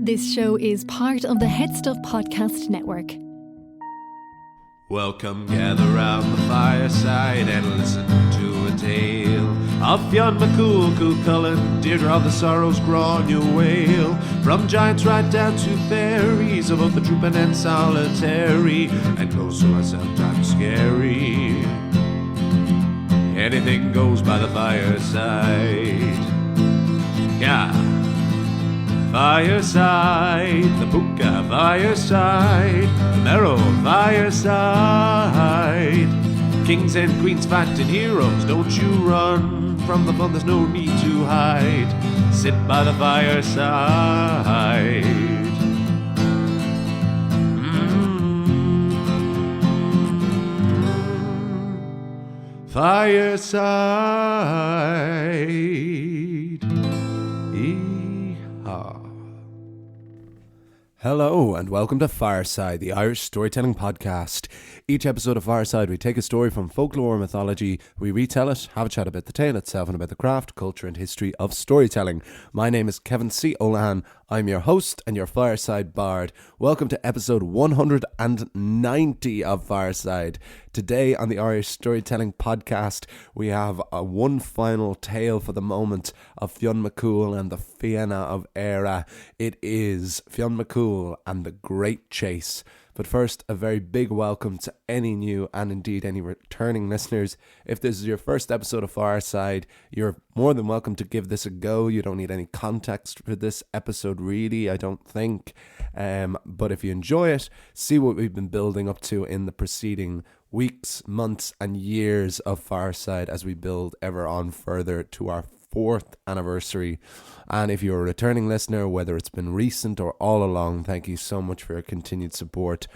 This show is part of the Head Stuff Podcast Network. Welcome, gather round the fireside and listen to a tale of Fionn Mac Cumhaill, Deirdre of the Sorrows, Grania Whale. From giants right down to fairies, of both the drooping and solitary, and those who are sometimes scary. Anything goes by the fireside. Yeah. Fireside, the Puka Fireside, the Marrow Fireside. Kings and queens fighting heroes, don't you run from the fun, there's no need to hide. Sit by the fireside. Fireside. Hello and welcome to Fireside, the Irish storytelling podcast. Each episode of Fireside, we take a story from folklore or mythology, we retell it, have a chat about the tale itself and about the craft, culture and history of storytelling. My name is Kevin C. O'Lahan. I'm your host and your Fireside Bard. Welcome to episode 190 of Fireside. Today on the Irish Storytelling Podcast, we have one final tale for the moment of Fionn Mac Cumhaill and the Fianna of Éire. It is Fionn Mac Cumhaill and the Great Chase. But first, a very big welcome to any new and indeed any returning listeners. If this is your first episode of Fireside, you're more than welcome to give this a go. You don't need any context for this episode, really, I don't think. But if you enjoy it, see what we've been building up to in the preceding weeks, months and years of Fireside as we build ever on further to our 4th anniversary. And if you're a returning listener, whether it's been recent or all along, thank you so much for your continued support.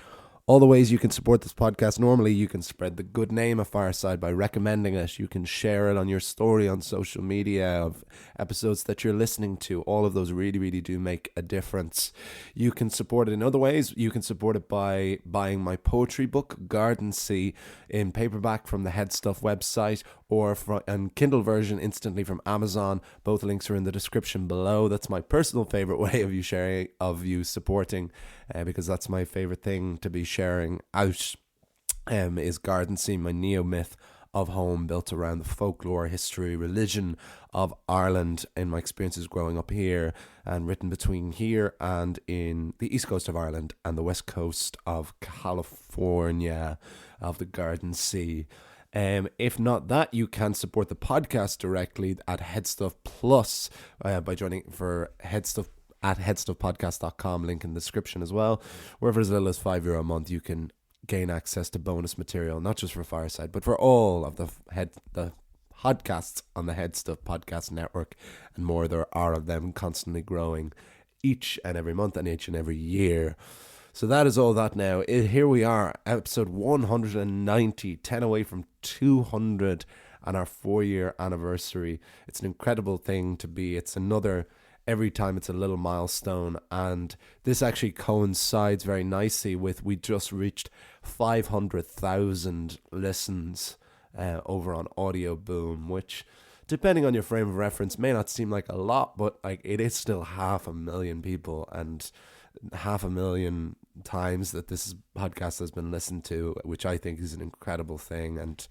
All the ways you can support this podcast: normally you can spread the good name of Fireside by recommending it. You can share it on your story on social media of episodes that you're listening to. All of those really, really do make a difference. You can support it in other ways. You can support it by buying my poetry book, Garden Sea, in paperback from the Head Stuff website, or and Kindle version instantly from Amazon. Both links are in the description below. That's my personal favorite way of you supporting, because that's my favorite thing to be sharing out, is Garden Sea, my neo-myth of home built around the folklore, history, religion of Ireland in my experiences growing up here, and written between here and in the east coast of Ireland and the west coast of California, of the Garden Sea. If not that, you can support the podcast directly at Headstuff Plus by joining for Headstuff at headstuffpodcast.com, link in the description as well. Wherever as little as €5 a month, you can gain access to bonus material, not just for Fireside, but for all of the podcasts on the Headstuff Podcast Network, and more. There are of them constantly growing each and every month and each and every year. So that is all that now. Here we are, episode 190, 10 away from 200 and our 4-year anniversary. It's an incredible thing to be. It's another, every time it's a little milestone, and this actually coincides very nicely with, we just reached 500,000 listens over on Audio Boom, which, depending on your frame of reference, may not seem like a lot, but like it is still 500,000 people, and 500,000 times that this podcast has been listened to, which I think is an incredible thing, and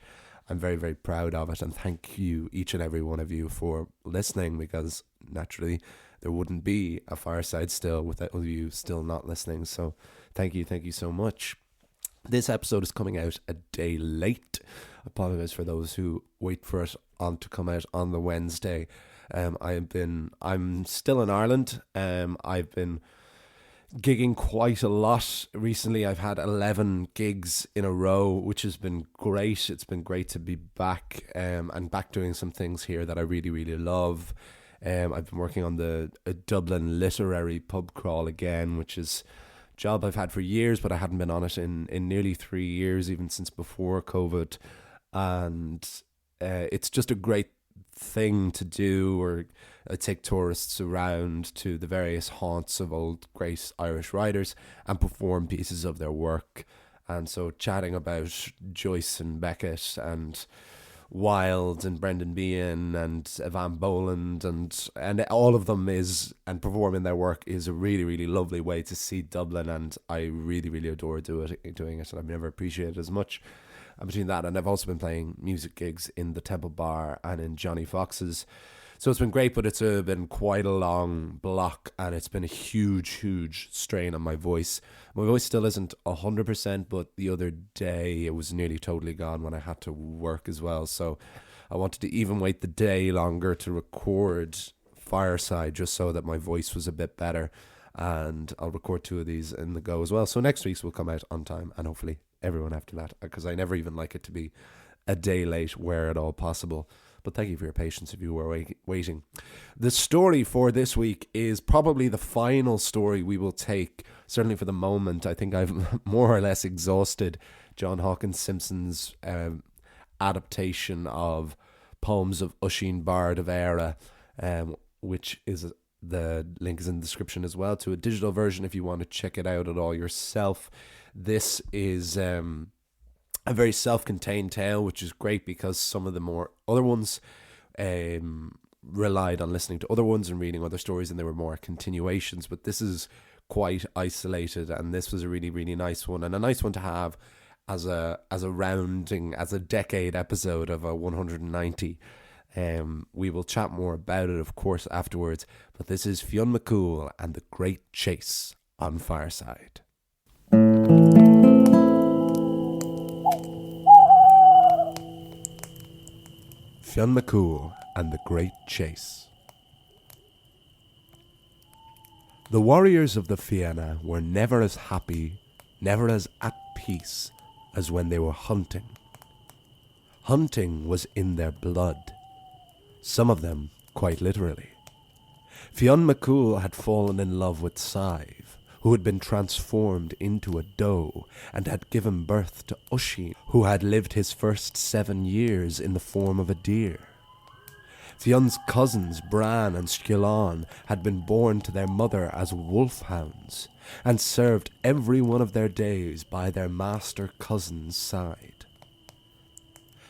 I'm very, very proud of it. And thank you, each and every one of you, for listening, because naturally there wouldn't be a Fireside still without you still not listening. So thank you so much. This episode is coming out a day late. I apologize for those who wait for it to come out on the Wednesday. I'm still in Ireland. I've been gigging quite a lot recently. I've had 11 gigs in a row, which has been great. It's been great to be back, and back doing some things here that I really, really love. I've been working on the Dublin literary pub crawl again, which is a job I've had for years, but I hadn't been on it in nearly 3 years, even since before COVID. And it's just a great thing to do, or take tourists around to the various haunts of old great Irish writers and perform pieces of their work. And so chatting about Joyce and Beckett and Wilds and Brendan Behan and Van Boland and all of them and performing their work is a really, really lovely way to see Dublin, and I really, really adore doing it, and I've never appreciated it as much. And between that and I've also been playing music gigs in the Temple Bar and in Johnny Fox's. So it's been great, but it's been quite a long block, and it's been a huge, huge strain on my voice. My voice still isn't 100%, but the other day it was nearly totally gone when I had to work as well. So I wanted to even wait the day longer to record Fireside just so that my voice was a bit better. And I'll record 2 of these in the go as well. So next week's will come out on time, and hopefully everyone after that, because I never even like it to be a day late where at all possible. But thank you for your patience if you were waiting. The story for this week is probably the final story we will take, certainly for the moment. I think I've more or less exhausted John Hawkins Simpson's adaptation of Poems of Uiscin Bard of Éire, which is the link is in the description as well to a digital version if you want to check it out at all yourself. This is a very self-contained tale, which is great because some of the more other ones relied on listening to other ones and reading other stories, and they were more continuations. But this is quite isolated, and this was a really, really nice one, and a nice one to have as a rounding, as a decade episode of a 190. We will chat more about it, of course, afterwards. But this is Fionn Mac Cumhaill and the Great Chase on Fireside. Fionn Mac Cumhaill and the Great Chase. The warriors of the Fianna were never as happy, never as at peace as when they were hunting. Hunting was in their blood, some of them quite literally. Fionn Mac Cumhaill had fallen in love with Sive, who had been transformed into a doe and had given birth to Uiscin, who had lived his first 7 years in the form of a deer. Fionn's cousins Bran and Scialán had been born to their mother as wolfhounds and served every one of their days by their master cousin's side.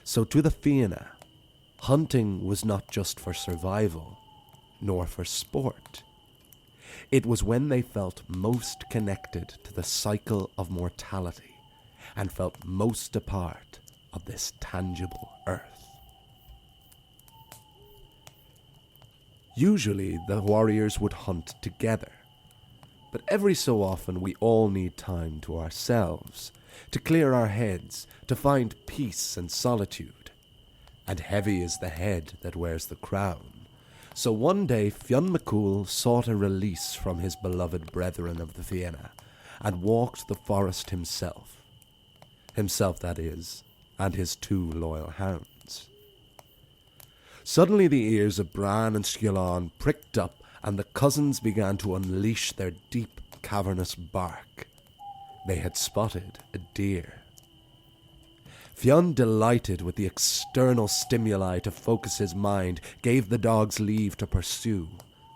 So to the Fianna, hunting was not just for survival, nor for sport. It was when they felt most connected to the cycle of mortality and felt most a part of this tangible earth. Usually the warriors would hunt together, but every so often we all need time to ourselves, to clear our heads, to find peace and solitude. And heavy is the head that wears the crown. So one day Fionn Mac Cumhaill sought a release from his beloved brethren of the Fianna, and walked the forest himself. Himself, that is, and his 2 loyal hounds. Suddenly the ears of Bran and Scialán pricked up, and the cousins began to unleash their deep, cavernous bark. They had spotted a deer. Fionn, delighted with the external stimuli to focus his mind, gave the dogs leave to pursue,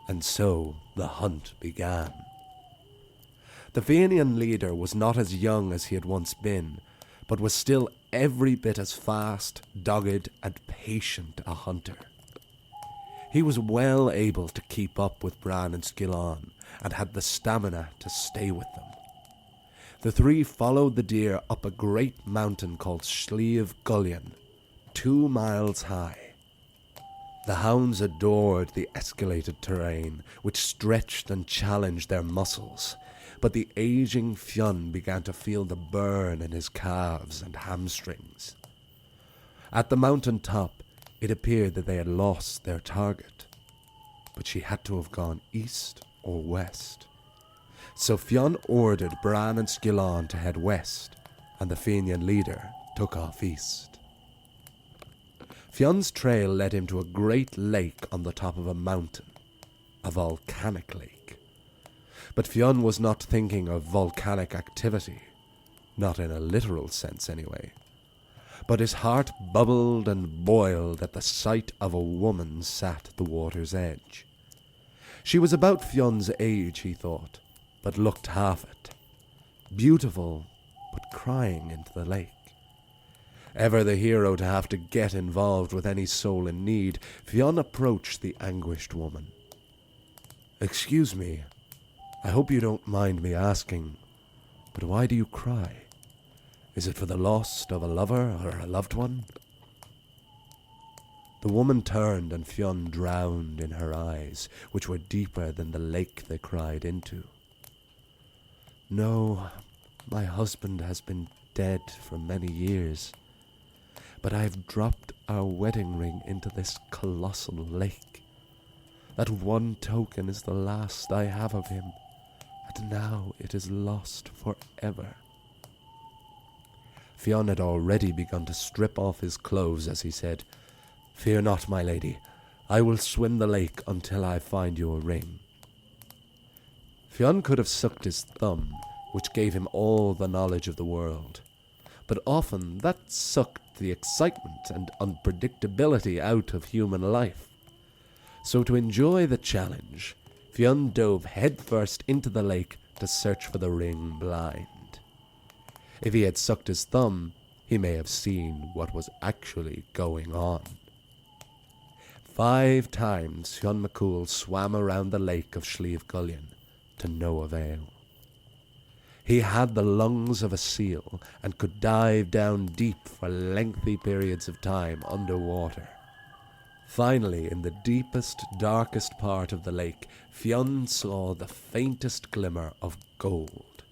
and so the hunt began. The Fionnian leader was not as young as he had once been, but was still every bit as fast, dogged, and patient a hunter. He was well able to keep up with Bran and Scialán, and had the stamina to stay with them. The 3 followed the deer up a great mountain called Sliabh Gullion, 2 miles high. The hounds adored the escalated terrain, which stretched and challenged their muscles, but the aging Fionn began to feel the burn in his calves and hamstrings. At the mountain top, it appeared that they had lost their target, but she had to have gone east or west. So Fionn ordered Bran and Scialán to head west, and the Fenian leader took off east. Fionn's trail led him to a great lake on the top of a mountain, a volcanic lake. But Fionn was not thinking of volcanic activity, not in a literal sense anyway. But his heart bubbled and boiled at the sight of a woman sat at the water's edge. She was about Fionn's age, he thought, but looked half it. Beautiful, but crying into the lake. Ever the hero to have to get involved with any soul in need, Fionn approached the anguished woman. "Excuse me, I hope you don't mind me asking, but why do you cry? Is it for the loss of a lover or a loved one?" The woman turned, and Fionn drowned in her eyes, which were deeper than the lake they cried into. "No, my husband has been dead for many years, but I have dropped our wedding ring into this colossal lake. That one token is the last I have of him, and now it is lost forever." Fionn had already begun to strip off his clothes as he said, "Fear not, my lady. I will swim the lake until I find your ring." Fionn could have sucked his thumb, which gave him all the knowledge of the world, but often that sucked the excitement and unpredictability out of human life. So to enjoy the challenge, Fionn dove headfirst into the lake to search for the ring blind. If he had sucked his thumb, he may have seen what was actually going on. 5 times Fionn Mac Cumhaill swam around the lake of Slieve Gullion, to no avail. He had the lungs of a seal and could dive down deep for lengthy periods of time underwater. Finally, in the deepest, darkest part of the lake, Fionn saw the faintest glimmer of gold.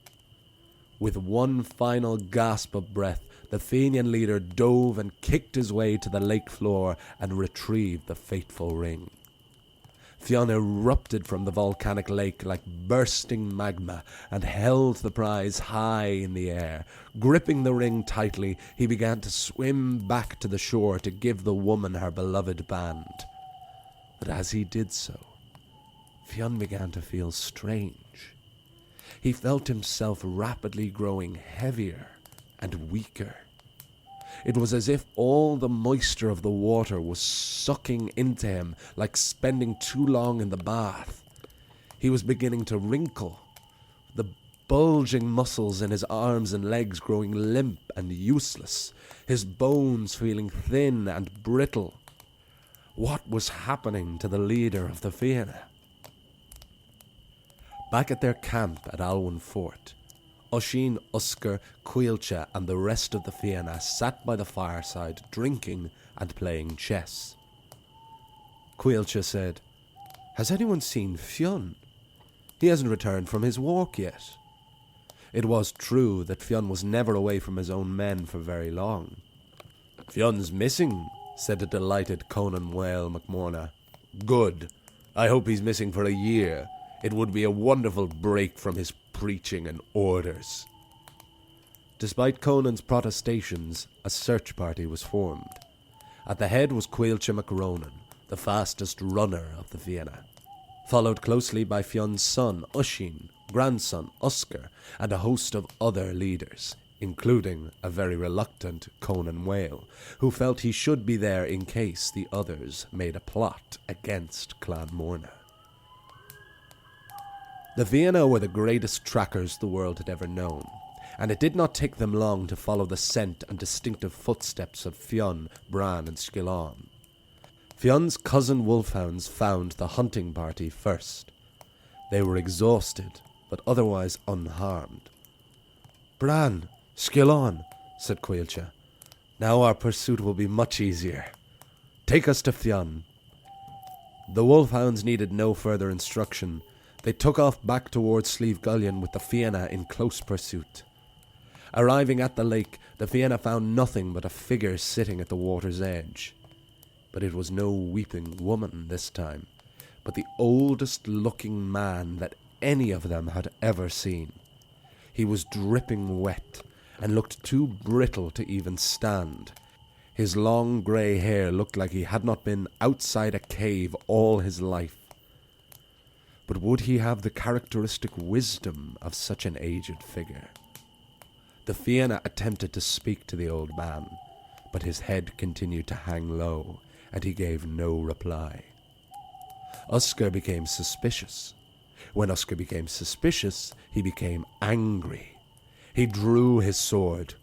With one final gasp of breath, the Fenian leader dove and kicked his way to the lake floor and retrieved the fateful ring. Fionn erupted from the volcanic lake like bursting magma and held the prize high in the air. Gripping the ring tightly, he began to swim back to the shore to give the woman her beloved band. But as he did so, Fionn began to feel strange. He felt himself rapidly growing heavier and weaker. It was as if all the moisture of the water was sucking into him, like spending too long in the bath. He was beginning to wrinkle, the bulging muscles in his arms and legs growing limp and useless, his bones feeling thin and brittle. What was happening to the leader of the Fianna? Back at their camp at Alwyn Fort, Oisín, Oscar, Caoilte and the rest of the Fianna sat by the fireside drinking and playing chess. Caoilte said, "Has anyone seen Fionn? He hasn't returned from his walk yet." It was true that Fionn was never away from his own men for very long. "Fionn's missing," said a delighted Conan Whale MacMorna. "Good. I hope he's missing for a year. It would be a wonderful break from his preaching and orders." Despite Conan's protestations, a search party was formed. At the head was Caoilte MacRonan, the fastest runner of the Fianna, followed closely by Fionn's son Oisín, grandson Oscar, and a host of other leaders, including a very reluctant Conan Whale, who felt he should be there in case the others made a plot against Clan Morna. The Fianna were the greatest trackers the world had ever known, and it did not take them long to follow the scent and distinctive footsteps of Fionn, Bran and Skillán. Fionn's cousin wolfhounds found the hunting party first. They were exhausted, but otherwise unharmed. "Bran, Skillán," said Caoilte, "now our pursuit will be much easier. Take us to Fionn." The wolfhounds needed no further instruction. They took off back towards Slieve Gullion with the Fianna in close pursuit. Arriving at the lake, the Fianna found nothing but a figure sitting at the water's edge. But it was no weeping woman this time, but the oldest-looking man that any of them had ever seen. He was dripping wet and looked too brittle to even stand. His long grey hair looked like he had not been outside a cave all his life. But would he have the characteristic wisdom of such an aged figure? The Fianna attempted to speak to the old man, but his head continued to hang low, and he gave no reply. Oscar became suspicious. When Oscar became suspicious, he became angry. He drew his sword.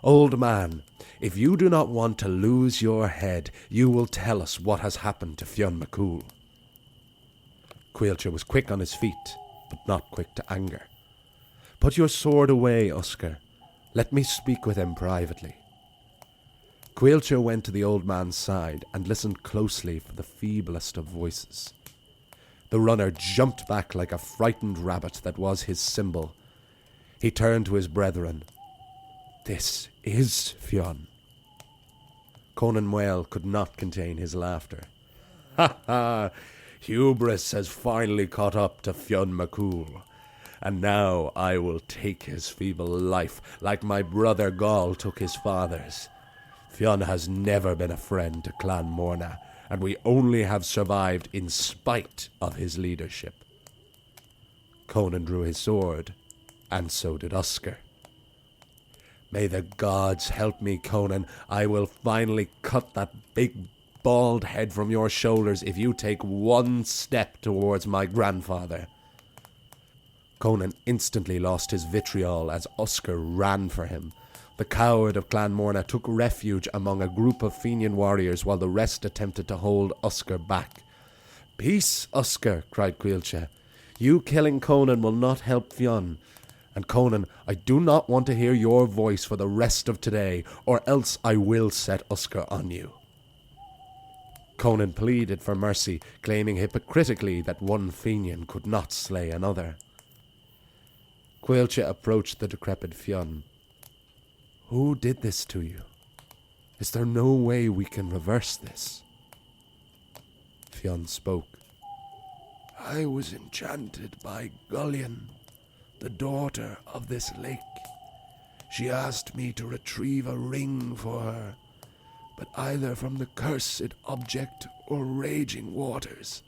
Old man, if you do not want to lose your head, you will tell us what has happened to Fionn Mac Cumhaill. Caoilte was quick on his feet, but not quick to anger. Put your sword away, Oscar. Let me speak with him privately. Caoilte went to the old man's side and listened closely for the feeblest of voices. The runner jumped back like a frightened rabbit that was his symbol. He turned to his brethren. This is Fionn. Conan Mac could not contain his laughter. Ha ha! Hubris has finally caught up to Fionn Mac Cumhaill, and now I will take his feeble life like my brother Gall took his father's. Fionn has never been a friend to Clan Morna, and we only have survived in spite of his leadership. Conan drew his sword, and so did Oscar. May the gods help me, Conan. I will finally cut that big bald head from your shoulders if you take one step towards my grandfather. Conan instantly lost his vitriol as Oscar ran for him. The coward of Clan Morna took refuge among a group of Fenian warriors while the rest attempted to hold Oscar back. Peace, Oscar, cried Caoilte. You killing Conan will not help Fionn. And Conan, I do not want to hear your voice for the rest of today, or else I will set Oscar on you. Conan pleaded for mercy, claiming hypocritically that one Fenian could not slay another. Caoilte approached the decrepit Fionn. Who did this to you? Is there no way we can reverse this? Fionn spoke. I was enchanted by Gullion, the daughter of this lake. She asked me to retrieve a ring for her, but either from the cursed object or raging waters,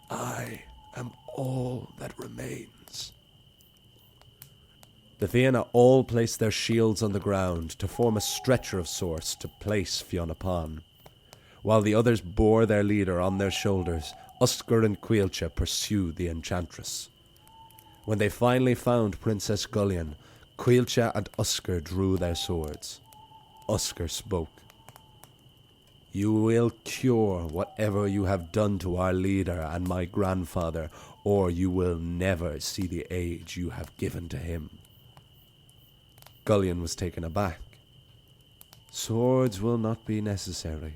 I am all that remains. The Fianna all placed their shields on the ground to form a stretcher of sorts to place Fionn upon. While the others bore their leader on their shoulders, Oscar and Caoilte pursued the enchantress. When they finally found Princess Gullion, Caoilte and Oscar drew their swords. Oscar spoke. You will cure whatever you have done to our leader and my grandfather, or you will never see the age you have given to him. Gullion was taken aback. Swords will not be necessary.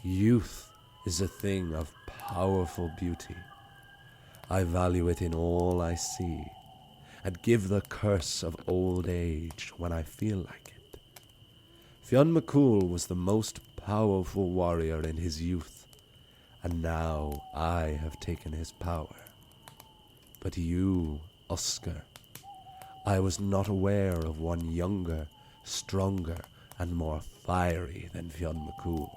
Youth is a thing of powerful beauty. I value it in all I see, and give the curse of old age when I feel like it. Fionn Mac Cumhaill was the most powerful warrior in his youth, and now I have taken his power. But you, Oscar, I was not aware of one younger, stronger, and more fiery than Fionn Mac Cumhaill.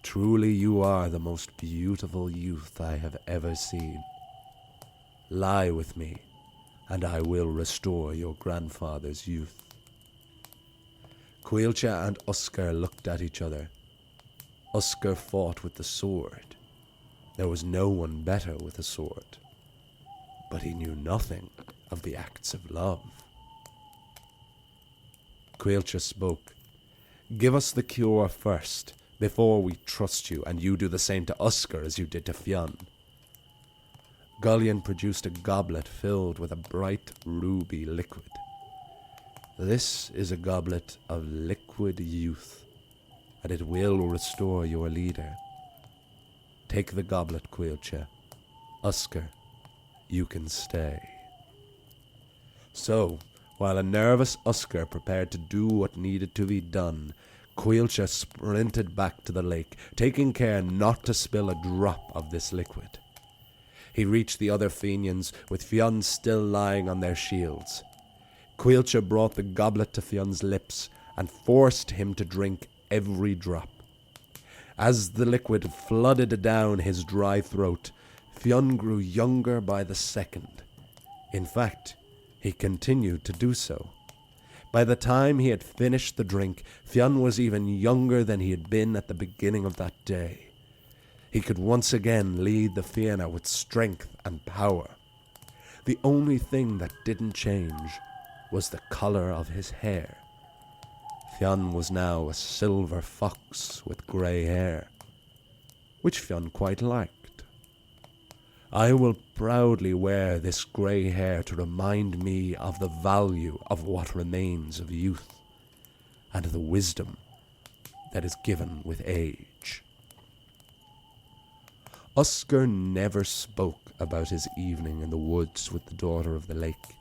Truly you are the most beautiful youth I have ever seen. Lie with me, and I will restore your grandfather's youth. Caoilte and Oscar looked at each other. Oscar fought with the sword. There was no one better with a sword. But he knew nothing of the acts of love. Caoilte spoke. Give us the cure first, before we trust you, and you do the same to Oscar as you did to Fionn. Gullion produced a goblet filled with a bright ruby liquid. This is a goblet of liquid youth, and it will restore your leader. Take the goblet, Caoilte. Oscar, you can stay. So, while a nervous Oscar prepared to do what needed to be done, Caoilte sprinted back to the lake, taking care not to spill a drop of this liquid. He reached the other Fenians, with Fionn still lying on their shields. Caoilte brought the goblet to Fionn's lips and forced him to drink every drop. As the liquid flooded down his dry throat, Fionn grew younger by the second. In fact, he continued to do so. By the time he had finished the drink, Fionn was even younger than he had been at the beginning of that day. He could once again lead the Fianna with strength and power. The only thing that didn't change was the colour of his hair, Fionn was now a silver fox with grey hair, which Fionn quite liked. "I will proudly wear this grey hair to remind me of the value of what remains of youth, and the wisdom that is given with age." Oscar never spoke about his evening in the woods with the daughter of the lake,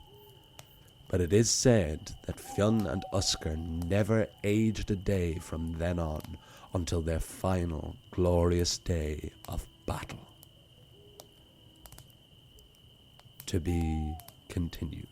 but it is said that Fionn and Oscar never aged a day from then on until their final glorious day of battle. To be continued.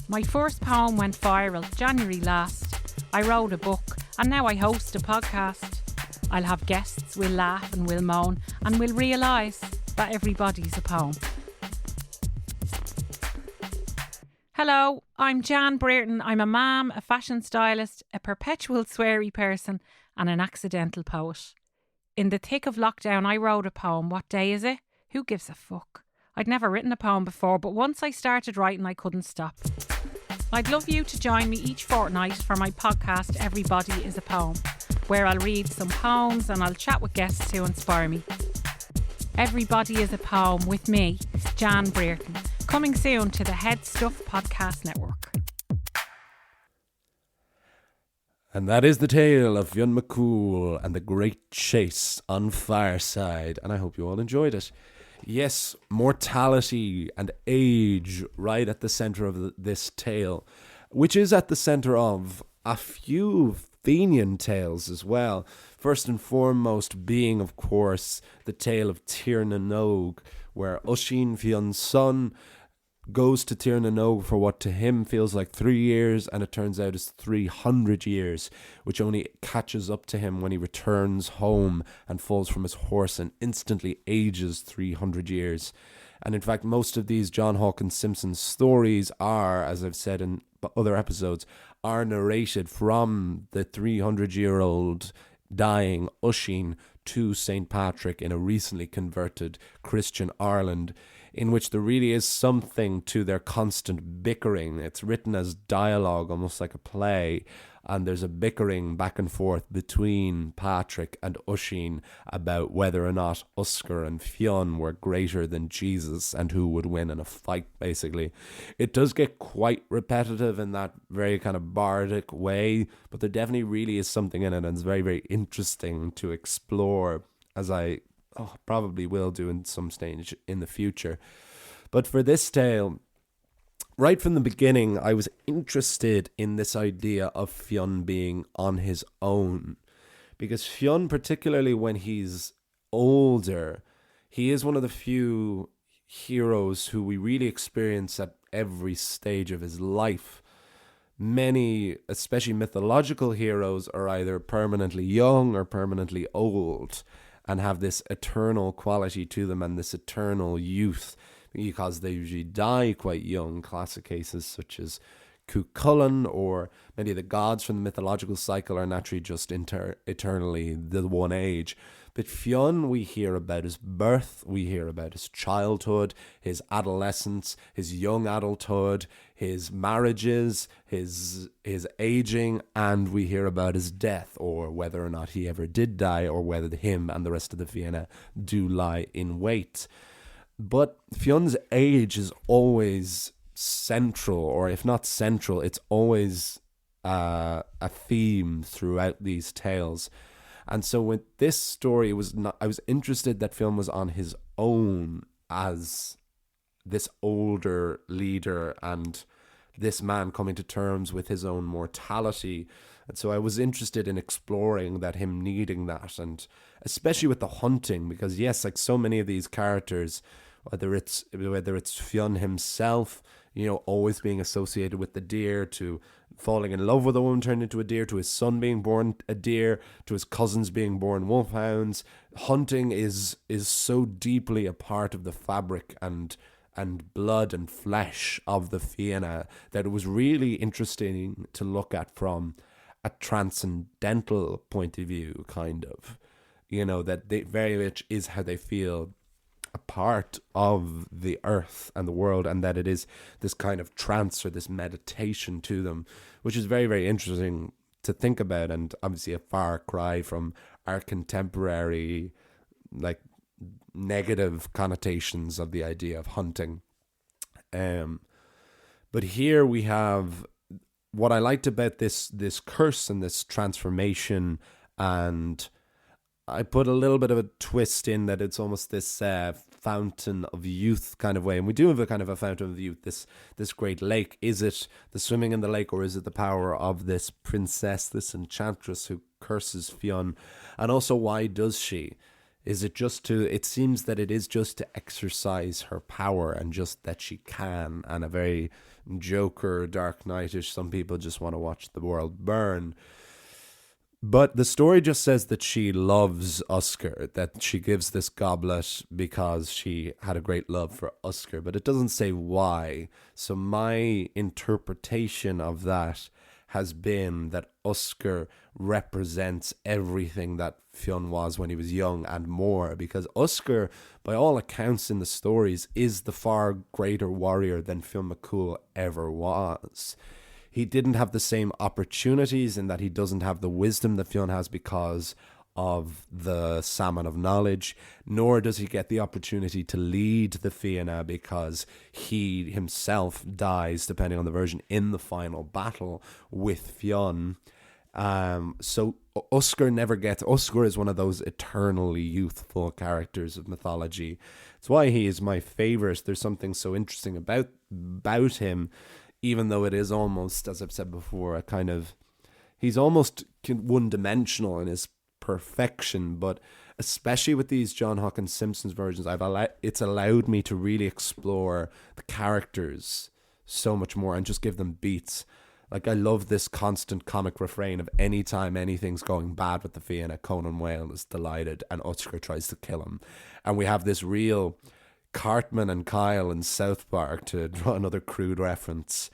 My first poem went viral January last. I wrote a book and now I host a podcast. I'll have guests, we'll laugh and we'll moan and we'll realise that everybody's a poem. Hello, I'm Jan Brereton. I'm a mam, a fashion stylist, a perpetual sweary person and an accidental poet. In the thick of lockdown I wrote a poem. What day is it? Who gives a fuck? I'd never written a poem before, but once I started writing I couldn't stop. I'd love you to join me each fortnight for my podcast Everybody is a Poem, where I'll read some poems and I'll chat with guests who inspire me. Everybody is a Poem with me, Jan Brereton, coming soon to the Head Stuff Podcast Network. And that is the tale of Fionn Mac Cumhaill and the great chase on Fireside, and I hope you all enjoyed it. Yes, mortality and age right at the centre of this tale, which is at the centre of a few Fenian tales as well. First and foremost being, of course, the tale of Tir na Nog, where Oisin, Fionn's son, goes to Tir na Nog for what to him feels like 3 years, and it turns out is 300 years, which only catches up to him when he returns home and falls from his horse and instantly ages 300 years. And in fact, most of these John Hawkins Simpson stories are, as I've said in other episodes, are narrated from the 300-year-old dying Oisin to St. Patrick in a recently converted Christian Ireland, in which there really is something to their constant bickering. It's written as dialogue, almost like a play, and there's a bickering back and forth between Patrick and Oisin about whether or not Oscar and Fionn were greater than Jesus and who would win in a fight, basically. It does get quite repetitive in that very kind of bardic way, but there definitely really is something in it, and it's very, very interesting to explore, as I probably will do in some stage in the future. But for this tale, right from the beginning, I was interested in this idea of Fionn being on his own. Because Fionn, particularly when he's older, he is one of the few heroes who we really experience at every stage of his life. Many, especially mythological heroes, are either permanently young or permanently old, and have this eternal quality to them and this eternal youth, because they usually die quite young. Classic cases such as Cuchulainn, or many of the gods from the mythological cycle are naturally just eternally the one age. But Fionn, we hear about his birth, we hear about his childhood, his adolescence, his young adulthood, his marriages, his aging, and we hear about his death, or whether or not he ever did die, or whether him and the rest of the Fianna do lie in wait. But Fionn's age is always central, or if not central, it's always a theme throughout these tales. And so with this story, I was interested that Fionn was on his own as this older leader and this man coming to terms with his own mortality. And so I was interested in exploring that, him needing that, and especially with the hunting, because yes, like so many of these characters, whether it's Fionn himself, always being associated with the deer, to falling in love with a woman turned into a deer, to his son being born a deer, to his cousins being born wolfhounds. Hunting is so deeply a part of the fabric and blood and flesh of the Fianna that it was really interesting to look at from a transcendental point of view, kind of, you know, that they very much is how they feel a part of the earth and the world, and that it is this kind of trance or this meditation to them, which is very, very interesting to think about, and obviously a far cry from our contemporary, like, negative connotations of the idea of hunting. But here we have what I liked about this curse and this transformation, and I put a little bit of a twist in that it's almost this fountain of youth kind of way. And we do have a kind of a fountain of youth, this great lake. Is it the swimming in the lake, or is it the power of this princess, this enchantress who curses Fionn? And also, why does she? Is it just to, it seems that it is just to exercise her power, and just that she can, and a very Joker, Dark Knight-ish, some people just want to watch the world burn. But the story just says that she loves Oscar, that she gives this goblet because she had a great love for Oscar, but it doesn't say why. So my interpretation of that has been that Oscar represents everything that Fionn was when he was young and more, because Oscar, by all accounts in the stories, is the far greater warrior than Fionn Mac Cumhaill ever was. He didn't have the same opportunities in that he doesn't have the wisdom that Fionn has because of the Salmon of Knowledge, nor does he get the opportunity to lead the Fianna because he himself dies, depending on the version, in the final battle with Fionn. So Oscar never gets... Oscar is one of those eternally youthful characters of mythology. It's why he is my favourite. There's something so interesting about him, even though it is almost, as I've said before, a kind of... He's almost one-dimensional in his perfection, but especially with these John Hawkins Simpsons versions, it's allowed me to really explore the characters so much more and just give them beats. Like, I love this constant comic refrain of any time anything's going bad with the Fianna, Conan Whale is delighted and Oscar tries to kill him. And we have this real Cartman and Kyle in South Park, to draw another crude reference,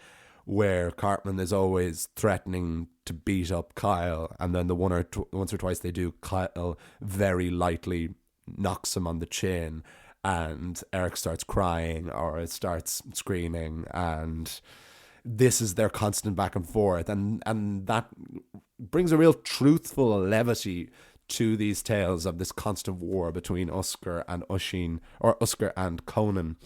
where Cartman is always threatening to beat up Kyle, and then once or twice they do, Kyle very lightly knocks him on the chin, and Eric starts crying or starts screaming, and this is their constant back and forth, and that brings a real truthful levity to these tales of this constant war between Oscar and Oisin, or Oscar and Conan,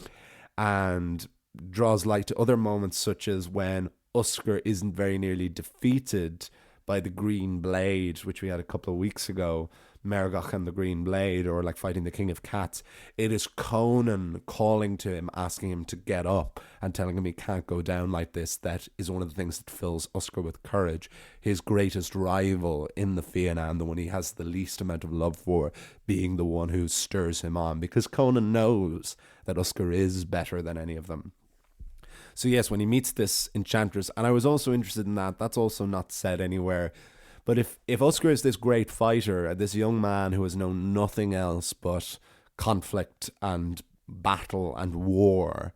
and draws light to other moments, such as when Oscar isn't very nearly defeated by the Green Blade, which we had a couple of weeks ago, Mergoch and the Green Blade, or like fighting the King of Cats. It is Conan calling to him, asking him to get up and telling him he can't go down like this. That is one of the things that fills Oscar with courage. His greatest rival in the Fianna, and the one he has the least amount of love for, being the one who stirs him on, because Conan knows that Oscar is better than any of them. So yes, when he meets this enchantress, and I was also interested in that's also not said anywhere, but if Oscar is this great fighter, this young man who has known nothing else but conflict and battle and war,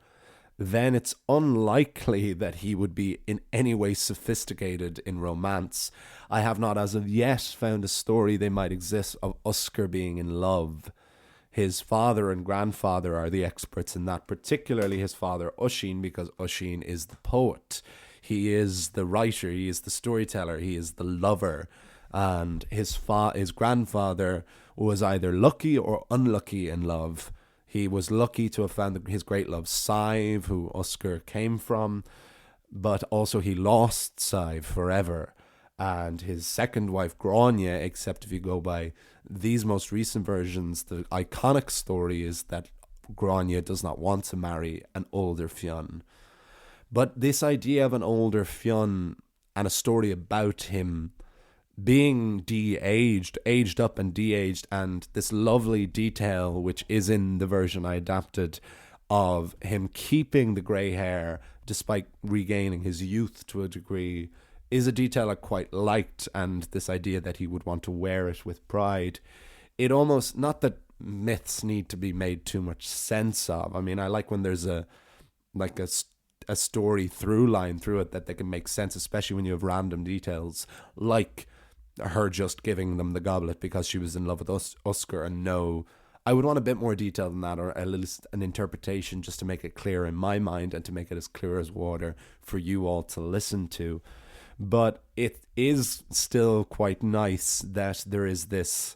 then it's unlikely that he would be in any way sophisticated in romance. I have not as of yet found a story they might exist of Oscar being in love. His father and grandfather are the experts in that, particularly his father Oisin, because Oisin is the poet. He is the writer, he is the storyteller, he is the lover. And his grandfather was either lucky or unlucky in love. He was lucky to have found his great love, Sive, who Oscar came from, but also he lost Sive forever. And his second wife, Grania, except if you go by these most recent versions, the iconic story is that Grania does not want to marry an older Fionn. But this idea of an older Fionn and a story about him being de-aged, aged up and de-aged, and this lovely detail, which is in the version I adapted, of him keeping the grey hair despite regaining his youth to a degree, is a detail I quite liked, and this idea that he would want to wear it with pride. It almost, not that myths need to be made too much sense of. I mean, I like when there's a a story through line through it that they can make sense, especially when you have random details like her just giving them the goblet because she was in love with Usker, and no, I would want a bit more detail than that, or at least an interpretation just to make it clear in my mind and to make it as clear as water for you all to listen to. But it is still quite nice that there is this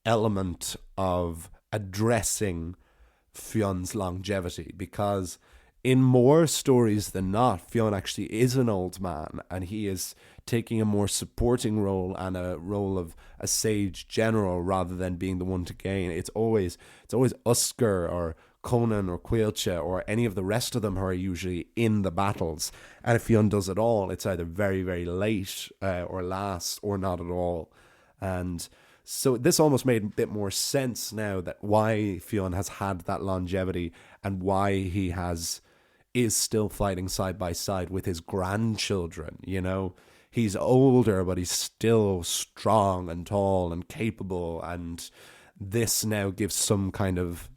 element of addressing Fionn's longevity, because in more stories than not, Fionn actually is an old man, and he is taking a more supporting role and a role of a sage general rather than being the one to gain. It's always Usker or Conan or Caoilte or any of the rest of them who are usually in the battles. And if Fionn does it all, it's either very, very late or last or not at all. And so this almost made a bit more sense now, that why Fionn has had that longevity and why he is still fighting side by side with his grandchildren, you know. He's older, but he's still strong and tall and capable, and this now gives some kind of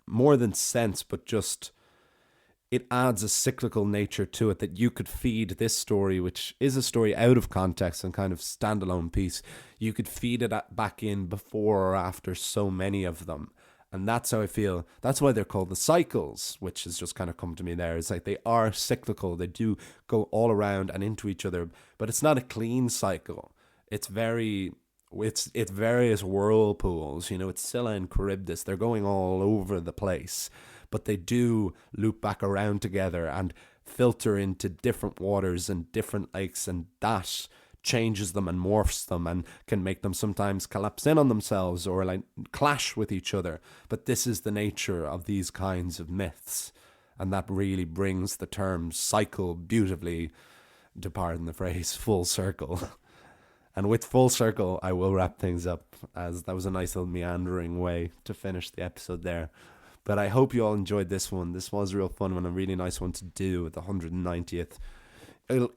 more than sense, but just it adds a cyclical nature to it, that you could feed this story, which is a story out of context and kind of standalone piece, you could feed it back in before or after so many of them. And that's how I feel. That's why they're called the cycles, which has just kind of come to me there. It's like they are cyclical. They do go all around and into each other, but it's not a clean cycle. It's various whirlpools, you know. It's Scylla and Charybdis. They're going all over the place, but they do loop back around together and filter into different waters and different lakes, and that changes them and morphs them and can make them sometimes collapse in on themselves or like clash with each other. But this is the nature of these kinds of myths, and that really brings the term cycle beautifully, to pardon the phrase, full circle. And with full circle, I will wrap things up, as that was a nice little meandering way to finish the episode there. But I hope you all enjoyed this one. This was a real fun one, a really nice one to do at the 190th.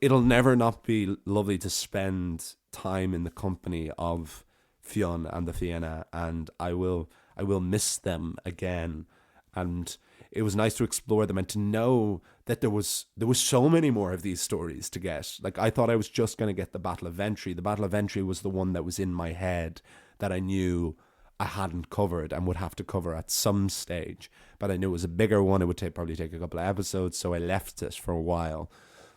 It'll never not be lovely to spend time in the company of Fionn and the Fianna, and I will miss them again. And it was nice to explore them and to know that there was so many more of these stories to get. Like, I thought I was just going to get the Battle of Ventry. The Battle of Ventry was the one that was in my head that I knew I hadn't covered and would have to cover at some stage. But I knew it was a bigger one. It would probably take a couple of episodes, so I left it for a while.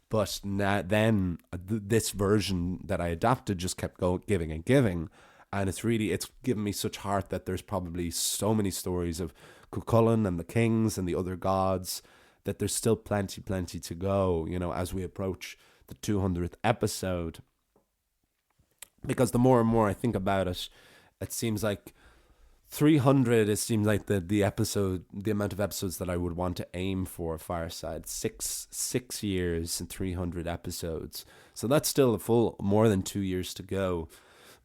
But then this version that I adapted just kept giving and giving. And it's given me such heart that there's probably so many stories of Cuchulainn and the kings and the other gods that there's still plenty to go, you know, as we approach the 200th episode. Because the more and more I think about it, it seems like 300, it seems like the amount of episodes that I would want to aim for Fireside. 6 years and 300 episodes. So that's still a full more than 2 years to go.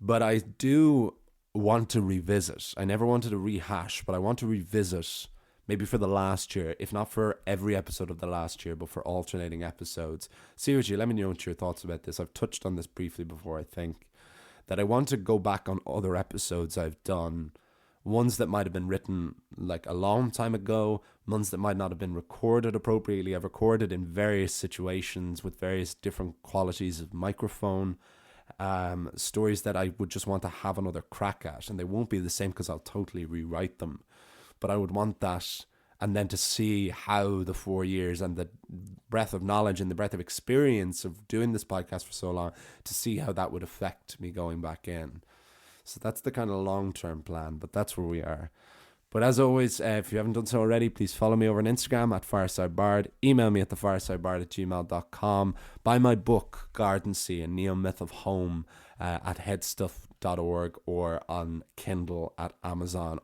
But I do want to revisit. I never wanted to rehash, but I want to revisit maybe for the last year, if not for every episode of the last year, but for alternating episodes. Seriously, let me know what your thoughts about this. I've touched on this briefly before, I think, that I want to go back on other episodes I've done, ones that might have been written like a long time ago, ones that might not have been recorded appropriately. I've recorded in various situations with various different qualities of microphone, stories that I would just want to have another crack at, and they won't be the same because I'll totally rewrite them. But I would want that, and then to see how the 4 years and the breadth of knowledge and the breadth of experience of doing this podcast for so long, to see how that would affect me going back in. So that's the kind of long-term plan, but that's where we are. But as always, if you haven't done so already, please follow me over on Instagram at FiresideBard. Email me at thefiresidebard@gmail.com. Buy my book, Garden Sea, A Neo-Myth of Home, at headstuff.org or on Kindle at Amazon.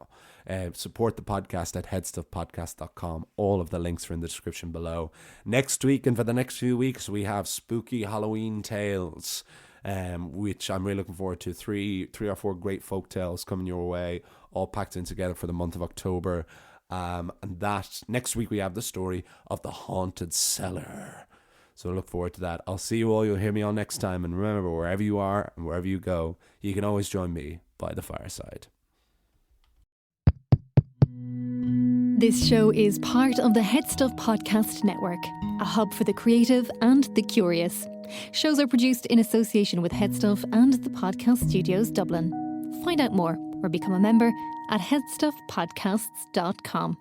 Support the podcast at headstuffpodcast.com. All of the links are in the description below. Next week and for the next few weeks, we have spooky Halloween tales, which I'm really looking forward to. Three or four great folk tales coming your way, all packed in together for the month of October. And that next week we have the story of the haunted cellar. So I look forward to that. I'll see you all. You'll hear me all next time. And remember, wherever you are and wherever you go, you can always join me by the fireside. This show is part of the Head Stuff Podcast Network, a hub for the creative and the curious. Shows are produced in association with Head Stuff and the Podcast Studios Dublin. Find out more or become a member at headstuffpodcasts.com.